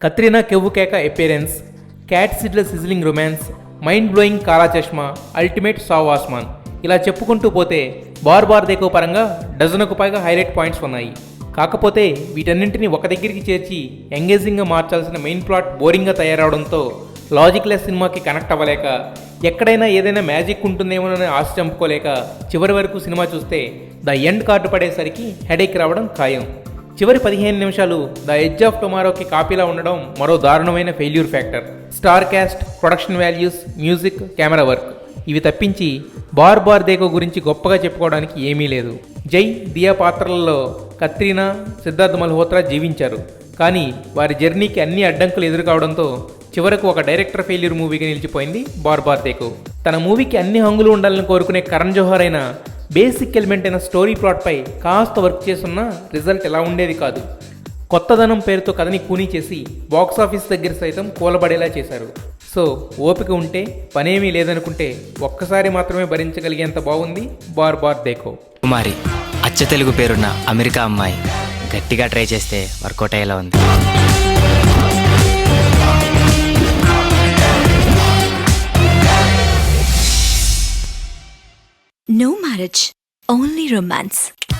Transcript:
కత్రినా కెవ్వుకేక appearance, cat సిడ్ల sizzling romance, mind blowing Kala Chashma, ultimate సావ్ ఆస్మాన్, ఇలా చెప్పుకుంటూ పోతే బార్ బార్ దేకో పరంగా డజనుకు పైగా హైలైట్ పాయింట్స్ ఉన్నాయి. కాకపోతే వీటన్నింటినీ ఒక దగ్గరికి చేర్చి ఎంగేజింగ్గా మార్చాల్సిన మెయిన్ ప్లాట్ బోరింగ్గా తయారవడంతో లాజిక్లెస్ సినిమాకి కనెక్ట్ అవ్వలేక, ఎక్కడైనా ఏదైనా మ్యాజిక్ ఉంటుందేమోనని ఆశ చంపుకోలేక చివరి వరకు సినిమా చూస్తే ద ఎండ్ కార్డు పడేసరికి హెడేక్ రావడం ఖాయం. చివరి 15 నిమిషాలు ద ఎడ్జ్ ఆఫ్ టుమారోకి కాపీలా ఉండడం మరో దారుణమైన failure factor. Star cast, production values, music, camera work ఇవి తప్పించి బార్ బార్ దేకో గురించి గొప్పగా చెప్పుకోవడానికి ఏమీ లేదు. జై, దియా పాత్రలలో కత్రినా, సిద్ధార్థ్ మల్హోత్రా జీవించారు. కానీ వారి జర్నీకి అన్ని అడ్డంకులు ఎదురుకావడంతో చివరకు ఒక డైరెక్టర్ ఫెయిల్యూర్ మూవీగా నిలిచిపోయింది బార్ బార్ దేకో. తన మూవీకి అన్ని హంగులు ఉండాలని కోరుకునే కరణ్ జోహర్ అయిన బేసిక్ ఎలిమెంట్ అయిన స్టోరీ ప్లాట్పై కాస్త వర్క్ చేస్తున్నా రిజల్ట్ ఎలా ఉండేది కాదు. కొత్తదనం పేరుతో కథని కూనీ చేసి బాక్సాఫీస్ దగ్గర సైతం కూలబడేలా చేశారు. సో ఓపిక ఉంటే పనేమీ లేదనుకుంటే ఒక్కసారి మాత్రమే భరించగలిగేంత బాగుంది బార్ బార్ దేకో. కుమారి, అచ్చ తెలుగు పేరున్న అమెరికా అమ్మాయి, గట్టిగా ట్రై చేస్తే వర్కౌట్ అయ్యేలా ఉంది. No marriage, only romance.